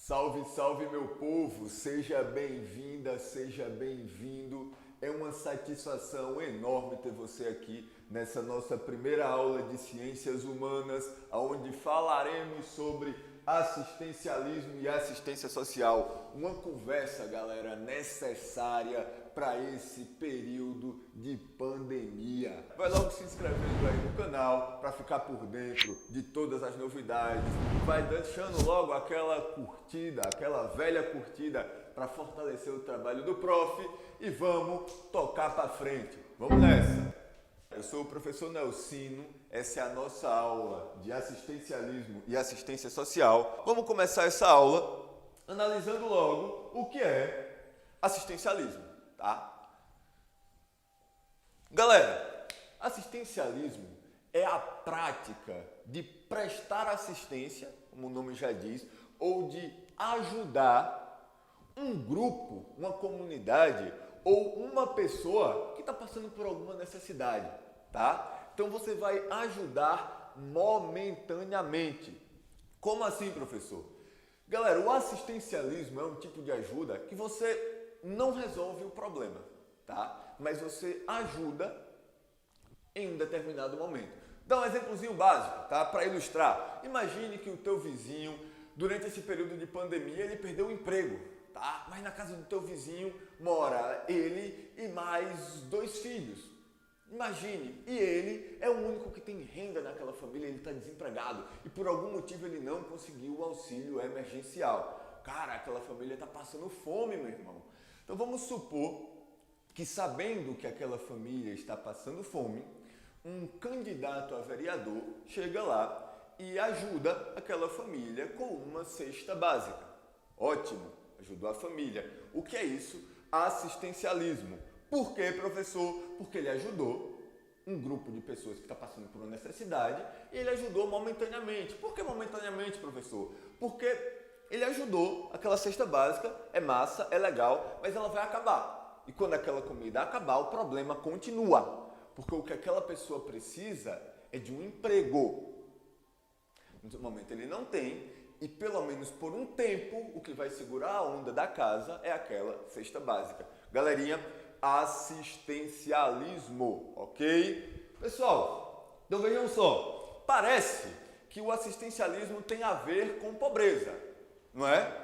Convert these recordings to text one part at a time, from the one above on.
Salve, salve meu povo, seja bem-vinda, seja bem-vindo. É uma satisfação enorme ter você aqui nessa nossa primeira aula de Ciências Humanas, onde falaremos sobre assistencialismo e assistência social. Uma conversa, galera, necessária para esse período de pandemia. Vai logo se inscrevendo aí no canal para ficar por dentro de todas as novidades. Vai deixando logo aquela curtida, aquela velha curtida para fortalecer o trabalho do prof. E vamos tocar para frente. Vamos nessa! Eu sou o professor Nelsino, essa é a nossa aula de assistencialismo e assistência social. Vamos começar essa aula analisando logo o que é assistencialismo, tá? Galera, assistencialismo é a prática de prestar assistência, como o nome já diz, ou de ajudar um grupo, uma comunidade ou uma pessoa que está passando por alguma necessidade, tá? Então você vai ajudar momentaneamente. Como assim, professor? Galera, o assistencialismo é um tipo de ajuda que você não resolve o problema, tá? Mas você ajuda em um determinado momento. Dá um exemplozinho básico, tá? Para ilustrar. Imagine que o teu vizinho, durante esse período de pandemia, ele perdeu o emprego, tá? Mas na casa do teu vizinho mora ele e mais 2 filhos. Imagine, e ele é o único que tem renda naquela família, ele está desempregado e por algum motivo ele não conseguiu o auxílio emergencial. Cara, aquela família está passando fome, meu irmão. Então vamos supor que, sabendo que aquela família está passando fome, um candidato a vereador chega lá e ajuda aquela família com uma cesta básica. Ótimo, ajudou a família. O que é isso? Assistencialismo. Por quê, professor? Porque ele ajudou um grupo de pessoas que está passando por uma necessidade e ele ajudou momentaneamente. Por que momentaneamente, professor? Porque ele ajudou aquela cesta básica, é massa, é legal, mas ela vai acabar. E quando aquela comida acabar, o problema continua. Porque o que aquela pessoa precisa é de um emprego. No momento ele não tem, e pelo menos por um tempo, o que vai segurar a onda da casa é aquela cesta básica. Galerinha, assistencialismo, ok? Pessoal, então vejam só, parece que o assistencialismo tem a ver com pobreza, não é?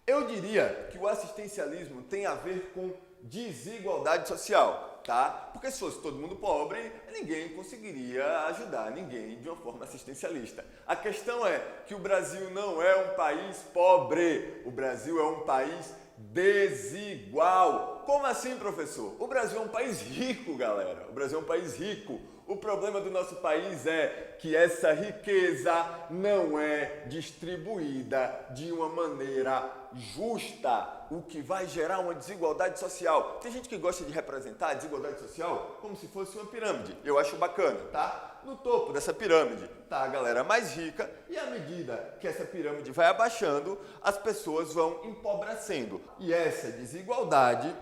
Eu diria que o assistencialismo tem a ver com desigualdade social, tá? Porque se fosse todo mundo pobre, ninguém conseguiria ajudar ninguém de uma forma assistencialista. A questão é que o Brasil não é um país pobre, o Brasil é um país desigual. Como assim, professor? O Brasil é um país rico, galera. O Brasil é um país rico. O problema do nosso país é que essa riqueza não é distribuída de uma maneira justa, o que vai gerar uma desigualdade social. Tem gente que gosta de representar a desigualdade social como se fosse uma pirâmide. Eu acho bacana, tá? No topo dessa pirâmide tá a galera mais rica e à medida que essa pirâmide vai abaixando, as pessoas vão empobrecendo. E essa desigualdade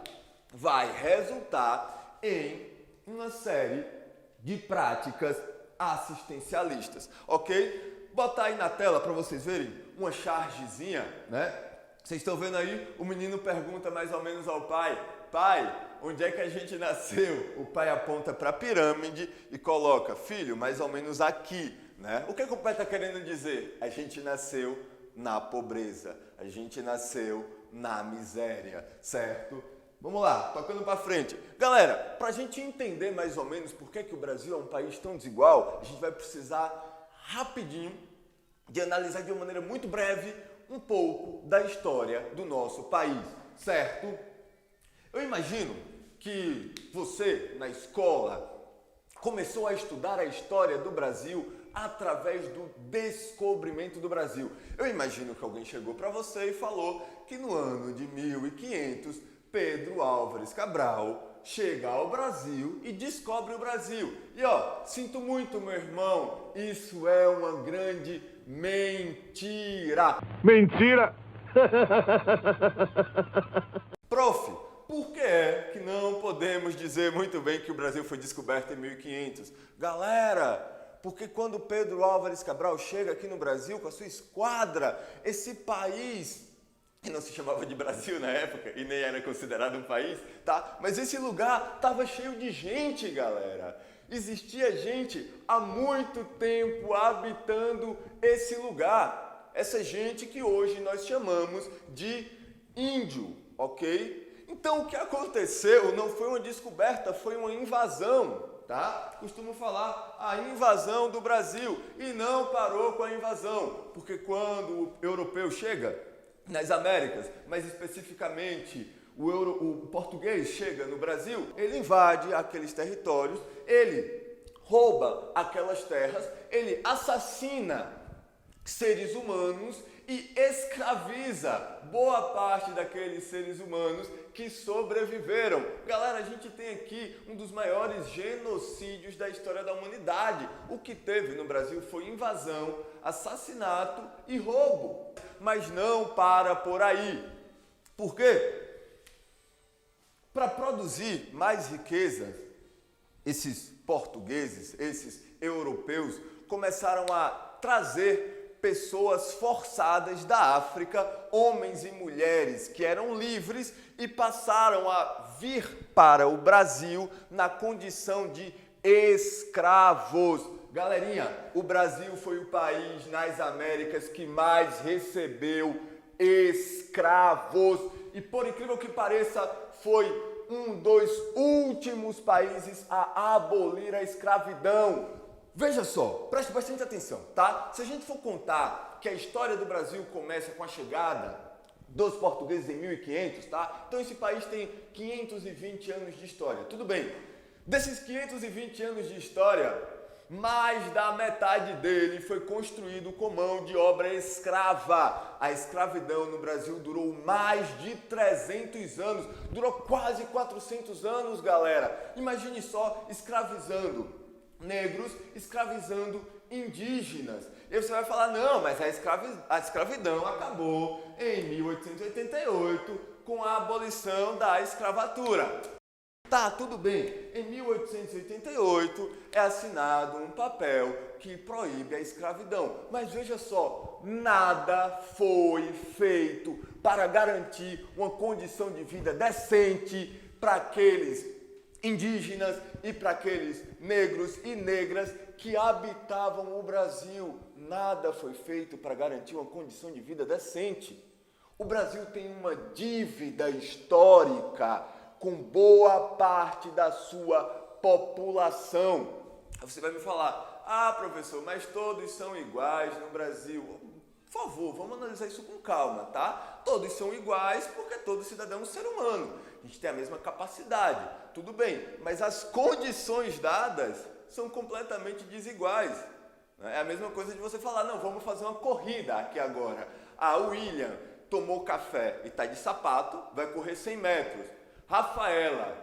vai resultar em uma série de práticas assistencialistas, ok? Botar aí na tela para vocês verem uma chargezinha, né? Vocês estão vendo aí? O menino pergunta mais ou menos ao pai: pai, onde é que a gente nasceu? O pai aponta para a pirâmide e coloca: filho, mais ou menos aqui, né? O que o pai está querendo dizer? A gente nasceu na pobreza, a gente nasceu na miséria, certo? Vamos lá, tocando para frente. Galera, para a gente entender mais ou menos por que o Brasil é um país tão desigual, a gente vai precisar rapidinho de analisar de uma maneira muito breve um pouco da história do nosso país, certo? Eu imagino que você, na escola, começou a estudar a história do Brasil através do descobrimento do Brasil. Eu imagino que alguém chegou para você e falou que no ano de 1500, Pedro Álvares Cabral chega ao Brasil e descobre o Brasil. E ó, sinto muito, meu irmão, isso é uma grande mentira. Mentira! Prof, por que é que não podemos dizer muito bem que o Brasil foi descoberto em 1500? Galera, porque quando Pedro Álvares Cabral chega aqui no Brasil com a sua esquadra, esse país, que não se chamava de Brasil na época e nem era considerado um país, tá? Mas esse lugar estava cheio de gente, galera. Existia gente há muito tempo habitando esse lugar. Essa gente que hoje nós chamamos de índio, ok? Então o que aconteceu não foi uma descoberta, foi uma invasão, tá? Costumo falar a invasão do Brasil e não parou com a invasão, porque quando o europeu chega nas Américas, mais especificamente o português chega no Brasil, ele invade aqueles territórios, ele rouba aquelas terras, ele assassina seres humanos e escraviza boa parte daqueles seres humanos que sobreviveram. Galera, a gente tem aqui um dos maiores genocídios da história da humanidade. O que teve no Brasil foi invasão, assassinato e roubo. Mas não para por aí. Por quê? Para produzir mais riqueza, esses portugueses, esses europeus, começaram a trazer pessoas forçadas da África, homens e mulheres que eram livres e passaram a vir para o Brasil na condição de escravos. Galerinha, o Brasil foi o país nas Américas que mais recebeu escravos. E por incrível que pareça, foi um dos últimos países a abolir a escravidão. Veja só, preste bastante atenção, tá? Se a gente for contar que a história do Brasil começa com a chegada dos portugueses em 1500, tá? Então esse país tem 520 anos de história, tudo bem. Desses 520 anos de história, mais da metade dele foi construído com mão de obra escrava. A escravidão no Brasil durou mais de 300 anos, durou quase 400 anos, galera. Imagine só, escravizando negros, escravizando indígenas. E você vai falar, não, mas a escravidão acabou em 1888 com a abolição da escravatura. Tá, tudo bem. Em 1888 é assinado um papel que proíbe a escravidão. Mas veja só, nada foi feito para garantir uma condição de vida decente para aqueles indígenas e para aqueles negros e negras que habitavam o Brasil. Nada foi feito para garantir uma condição de vida decente. O Brasil tem uma dívida histórica com boa parte da sua população. Você vai me falar, ah, professor, mas todos são iguais no Brasil. Por favor, vamos analisar isso com calma, tá? Todos são iguais porque todo cidadão é um ser humano. A gente tem a mesma capacidade, tudo bem, mas as condições dadas são completamente desiguais. É a mesma coisa de você falar, não, vamos fazer uma corrida aqui agora. Ah, o William tomou café e está de sapato, vai correr 100 metros. Rafaela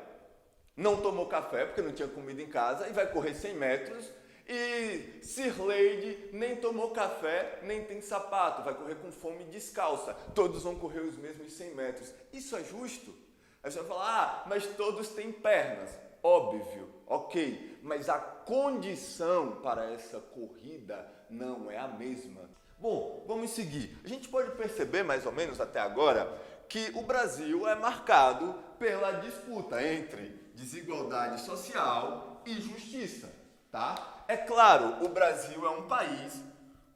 não tomou café porque não tinha comida em casa e vai correr 100 metros. E Sirleide nem tomou café, nem tem sapato, vai correr com fome descalça. Todos vão correr os mesmos 100 metros. Isso é justo? Aí você vai falar, ah, mas todos têm pernas. Óbvio, ok, mas a condição para essa corrida não é a mesma. Bom, vamos seguir. A gente pode perceber mais ou menos até agora que o Brasil é marcado pela disputa entre desigualdade social e justiça, tá? É claro, o Brasil é um país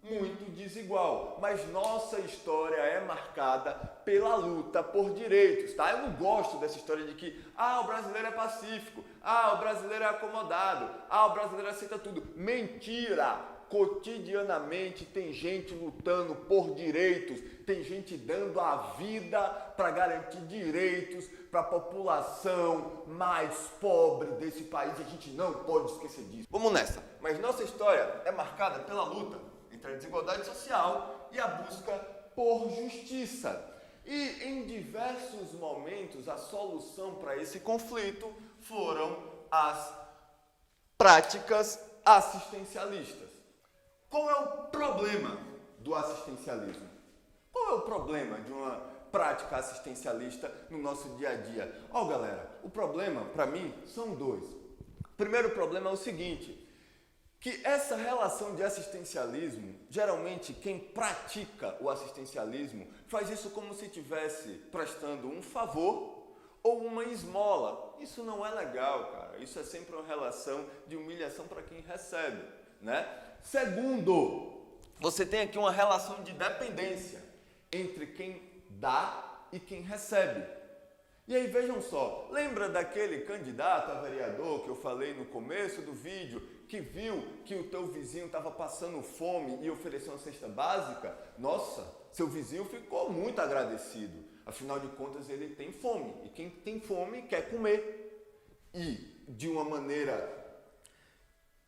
muito desigual, mas nossa história é marcada pela luta por direitos, tá? Eu não gosto dessa história de que, o brasileiro é pacífico, o brasileiro é acomodado, o brasileiro aceita tudo. Mentira! Cotidianamente tem gente lutando por direitos, tem gente dando a vida para garantir direitos para a população mais pobre desse país. A gente não pode esquecer disso. Vamos nessa. Mas nossa história é marcada pela luta entre a desigualdade social e a busca por justiça. E em diversos momentos a solução para esse conflito foram as práticas assistencialistas. Qual é o problema do assistencialismo? Qual é o problema de uma prática assistencialista no nosso dia a dia? Galera, o problema, para mim, são dois. O primeiro problema é o seguinte, que essa relação de assistencialismo, geralmente quem pratica o assistencialismo faz isso como se estivesse prestando um favor ou uma esmola. Isso não é legal, cara. Isso é sempre uma relação de humilhação para quem recebe, né? Segundo, você tem aqui uma relação de dependência entre quem dá e quem recebe. E aí vejam só, lembra daquele candidato a vereador que eu falei no começo do vídeo, que viu que o teu vizinho estava passando fome e ofereceu uma cesta básica? Nossa, seu vizinho ficou muito agradecido. Afinal de contas, ele tem fome. E quem tem fome quer comer. E, de uma maneira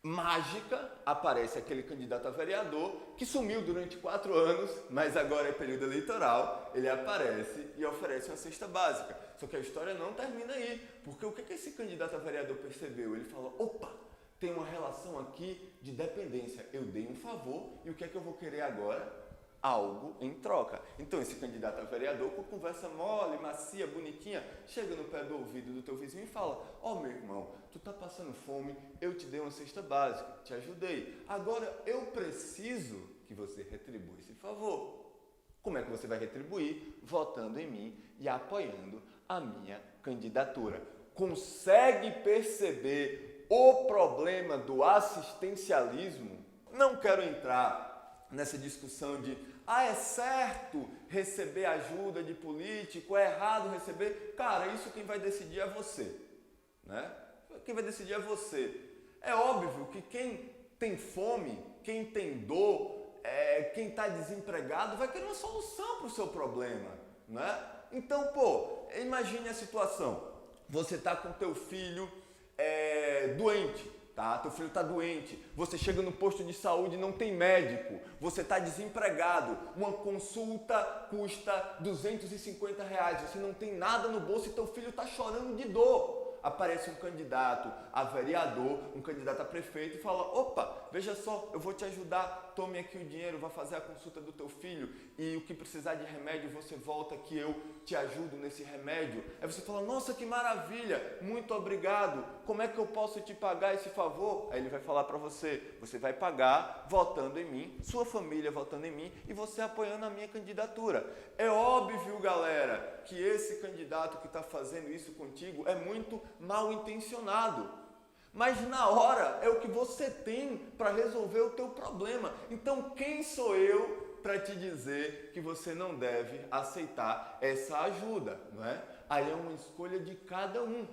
mágica, aparece aquele candidato a vereador que sumiu durante 4 anos, mas agora é período eleitoral, ele aparece e oferece uma cesta básica. Só que a história não termina aí, porque o que esse candidato a vereador percebeu? Ele falou, opa, tem uma relação aqui de dependência. Eu dei um favor e o que é que eu vou querer agora? Algo em troca. Então esse candidato a vereador, com conversa mole, macia, bonitinha, chega no pé do ouvido do teu vizinho e fala, ó meu irmão, tu tá passando fome, eu te dei uma cesta básica, te ajudei. Agora eu preciso que você retribua esse favor. Como é que você vai retribuir? Votando em mim e apoiando a minha candidatura. Consegue perceber o problema do assistencialismo? Não quero entrar nessa discussão de é certo receber ajuda de político, é errado receber. Cara, isso quem vai decidir é você, né? Quem vai decidir é você. É óbvio que quem tem fome, quem tem dor, quem está desempregado vai querer uma solução para o seu problema, né? Então, imagine a situação. Você está com teu filho doente, tá? Teu filho está doente. Você chega no posto de saúde e não tem médico. Você está desempregado. Uma consulta custa R$250. Você não tem nada no bolso e teu filho está chorando de dor. Aparece um candidato a vereador, um candidato a prefeito e fala, opa, veja só, eu vou te ajudar, tome aqui o dinheiro, vá fazer a consulta do teu filho e o que precisar de remédio você volta que eu te ajudo nesse remédio. Aí você fala, nossa, que maravilha, muito obrigado, como é que eu posso te pagar esse favor? Aí ele vai falar para você, você vai pagar votando em mim, sua família votando em mim e você apoiando a minha candidatura. É óbvio, galera, que esse candidato que está fazendo isso contigo é muito mal intencionado, mas na hora é o que você tem para resolver o teu problema. Então quem sou eu para te dizer que você não deve aceitar essa ajuda, não é? Aí é uma escolha de cada um,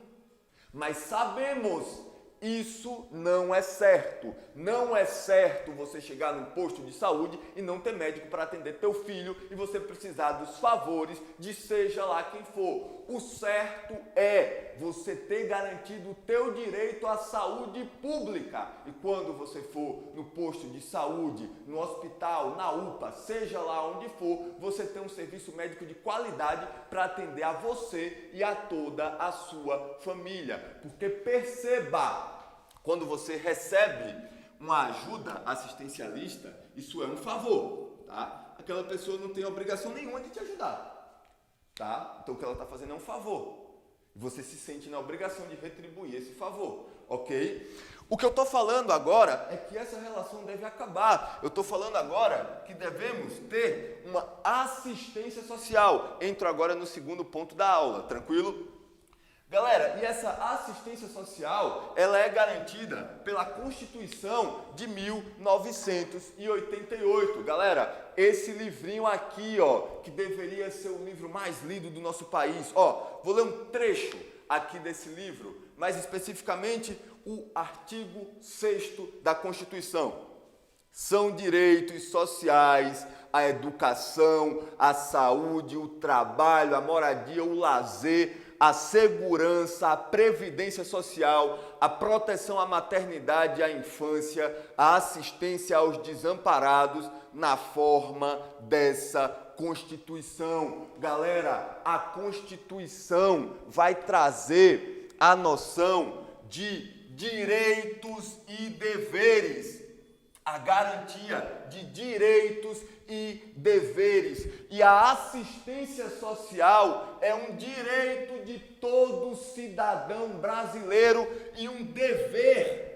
mas sabemos, isso não é certo. Não é certo você chegar num posto de saúde e não ter médico para atender teu filho e você precisar dos favores de seja lá quem for. O certo é você ter garantido o teu direito à saúde pública. E quando você for no posto de saúde, no hospital, na UPA, seja lá onde for, você tem um serviço médico de qualidade para atender a você e a toda a sua família. Porque perceba, quando você recebe uma ajuda assistencialista, isso é um favor, tá? Aquela pessoa não tem obrigação nenhuma de te ajudar, tá? Então o que ela está fazendo é um favor. Você se sente na obrigação de retribuir esse favor, ok? O que eu estou falando agora é que essa relação deve acabar. Eu estou falando agora que devemos ter uma assistência social. Entro agora no segundo ponto da aula, tranquilo? Galera, e essa assistência social, ela é garantida pela Constituição de 1988. Galera, esse livrinho aqui, que deveria ser o livro mais lido do nosso país. Vou ler um trecho aqui desse livro, mais especificamente o artigo 6º da Constituição. São direitos sociais a educação, a saúde, o trabalho, a moradia, o lazer, a segurança, a previdência social, a proteção à maternidade e à infância, a assistência aos desamparados na forma dessa Constituição. Galera, a Constituição vai trazer a noção de direitos e deveres, a garantia de direitos e deveres. E a assistência social é um direito de todo cidadão brasileiro e um dever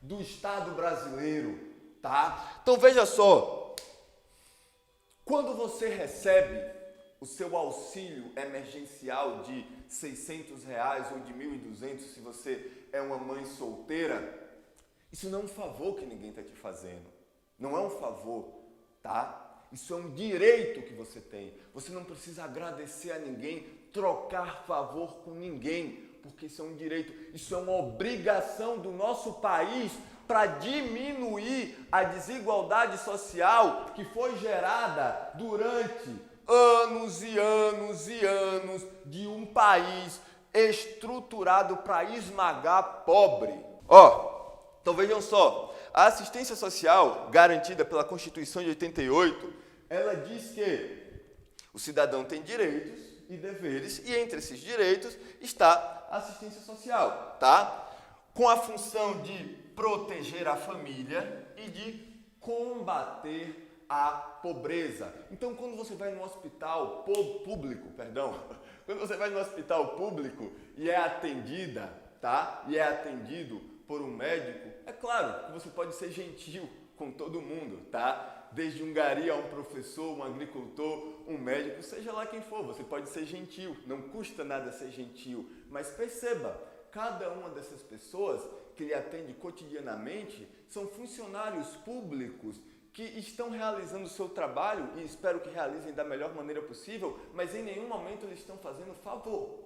do Estado brasileiro, tá? Então veja só, quando você recebe o seu auxílio emergencial de R$ 600 ou de 1.200 se você é uma mãe solteira, isso não é um favor que ninguém está te fazendo. Não é um favor, tá? Isso é um direito que você tem. Você não precisa agradecer a ninguém, trocar favor com ninguém, porque isso é um direito. Isso é uma obrigação do nosso país para diminuir a desigualdade social que foi gerada durante anos e anos e anos de um país estruturado para esmagar pobre. Então vejam só, a assistência social garantida pela Constituição de 88, ela diz que o cidadão tem direitos e deveres, e entre esses direitos está a assistência social, tá? Com a função de proteger a família e de combater a pobreza. Então, quando você vai no hospital público, quando você vai no hospital público e é atendida, tá? E é atendido por um médico, é claro que você pode ser gentil com todo mundo, tá? Desde um gari a um professor, um agricultor, um médico, seja lá quem for, você pode ser gentil, não custa nada ser gentil, mas perceba, cada uma dessas pessoas que lhe atende cotidianamente são funcionários públicos que estão realizando o seu trabalho e espero que realizem da melhor maneira possível, mas em nenhum momento eles estão fazendo favor,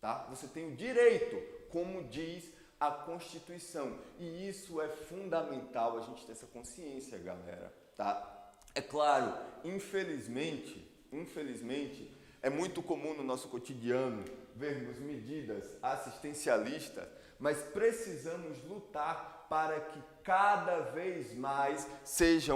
tá? Você tem o direito, como diz a Constituição, e isso é fundamental a gente ter essa consciência, galera, tá? É claro, infelizmente, é muito comum no nosso cotidiano vermos medidas assistencialistas, mas precisamos lutar para que cada vez mais seja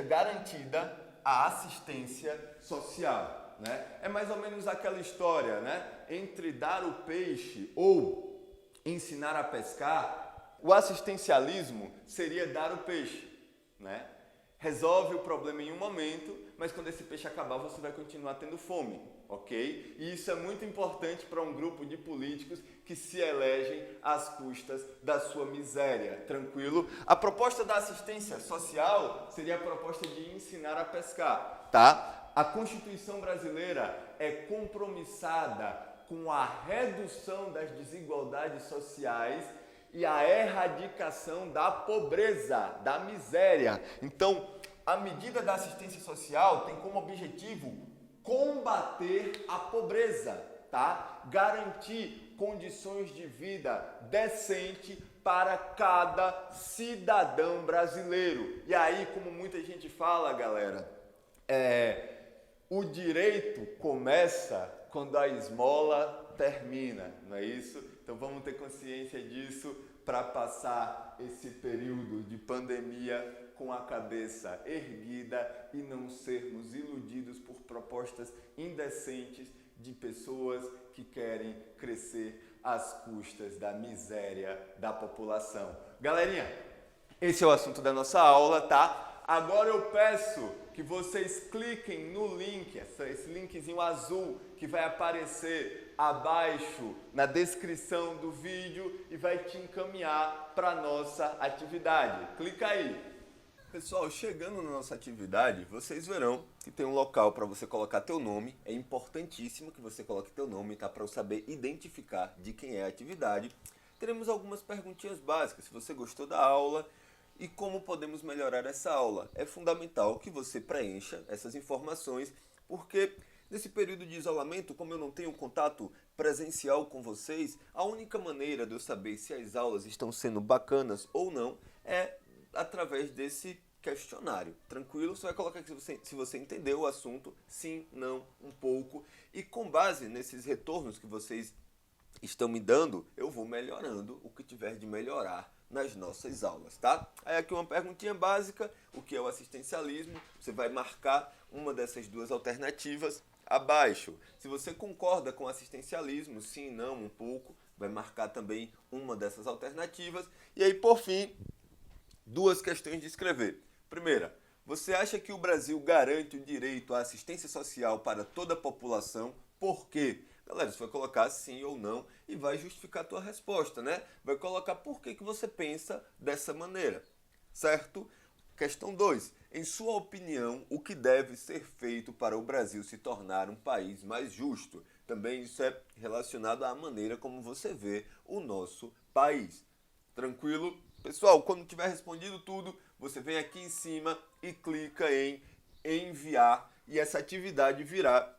garantida a assistência social, né? É mais ou menos aquela história, né? Entre dar o peixe ou ensinar a pescar, o assistencialismo seria dar o peixe, né? Resolve o problema em um momento, mas quando esse peixe acabar, você vai continuar tendo fome, ok? E isso é muito importante para um grupo de políticos que se elegem às custas da sua miséria, tranquilo? A proposta da assistência social seria a proposta de ensinar a pescar, tá? A Constituição brasileira é compromissada com a redução das desigualdades sociais e a erradicação da pobreza, da miséria. Então, a medida da assistência social tem como objetivo combater a pobreza, tá? Garantir condições de vida decente para cada cidadão brasileiro. E aí, como muita gente fala, galera, o direito começa quando a esmola termina, não é isso? Então vamos ter consciência disso para passar esse período de pandemia com a cabeça erguida e não sermos iludidos por propostas indecentes de pessoas que querem crescer às custas da miséria da população. Galerinha, esse é o assunto da nossa aula, tá? Agora eu peço que vocês cliquem no link, esse linkzinho azul que vai aparecer abaixo na descrição do vídeo e vai te encaminhar para a nossa atividade. Clica aí. Pessoal, chegando na nossa atividade, vocês verão que tem um local para você colocar teu nome. É importantíssimo que você coloque teu nome, tá? Para eu saber identificar de quem é a atividade. Teremos algumas perguntinhas básicas, se você gostou da aula e como podemos melhorar essa aula. É fundamental que você preencha essas informações, porque nesse período de isolamento, como eu não tenho contato presencial com vocês, a única maneira de eu saber se as aulas estão sendo bacanas ou não é através desse questionário, tranquilo? Você vai colocar aqui se você entendeu o assunto, sim, não, um pouco, e com base nesses retornos que vocês estão me dando, eu vou melhorando o que tiver de melhorar nas nossas aulas, tá? Aí aqui uma perguntinha básica, o que é o assistencialismo? Você vai marcar uma dessas duas alternativas abaixo. Se você concorda com o assistencialismo, sim, não, um pouco, vai marcar também uma dessas alternativas. E aí, por fim, duas questões de escrever. Primeira, você acha que o Brasil garante o direito à assistência social para toda a população? Por quê? Galera, você vai colocar sim ou não e vai justificar a tua resposta, né? Vai colocar por que você pensa dessa maneira, certo? Questão 2. Em sua opinião, o que deve ser feito para o Brasil se tornar um país mais justo? Também isso é relacionado à maneira como você vê o nosso país. Tranquilo? Pessoal, quando tiver respondido tudo, você vem aqui em cima e clica em enviar e essa atividade virá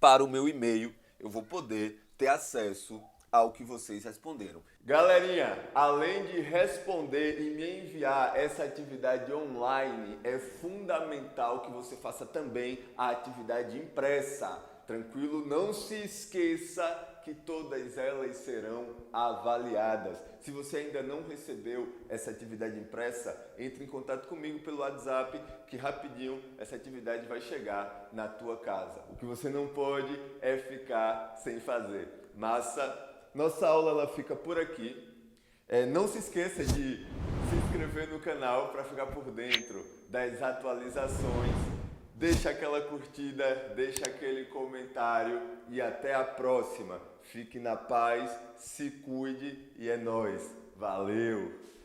para o meu e-mail. Eu vou poder ter acesso ao que vocês responderam. Galerinha, além de responder e me enviar essa atividade online, é fundamental que você faça também a atividade impressa. Tranquilo? Não se esqueça que todas elas serão avaliadas. Se você ainda não recebeu essa atividade impressa, entre em contato comigo pelo WhatsApp, que rapidinho essa atividade vai chegar na tua casa. O que você não pode é ficar sem fazer. Massa! Nossa aula ela fica por aqui. Não se esqueça de se inscrever no canal para ficar por dentro das atualizações. Deixa aquela curtida, deixa aquele comentário e até a próxima. Fique na paz, se cuide e é nóis. Valeu!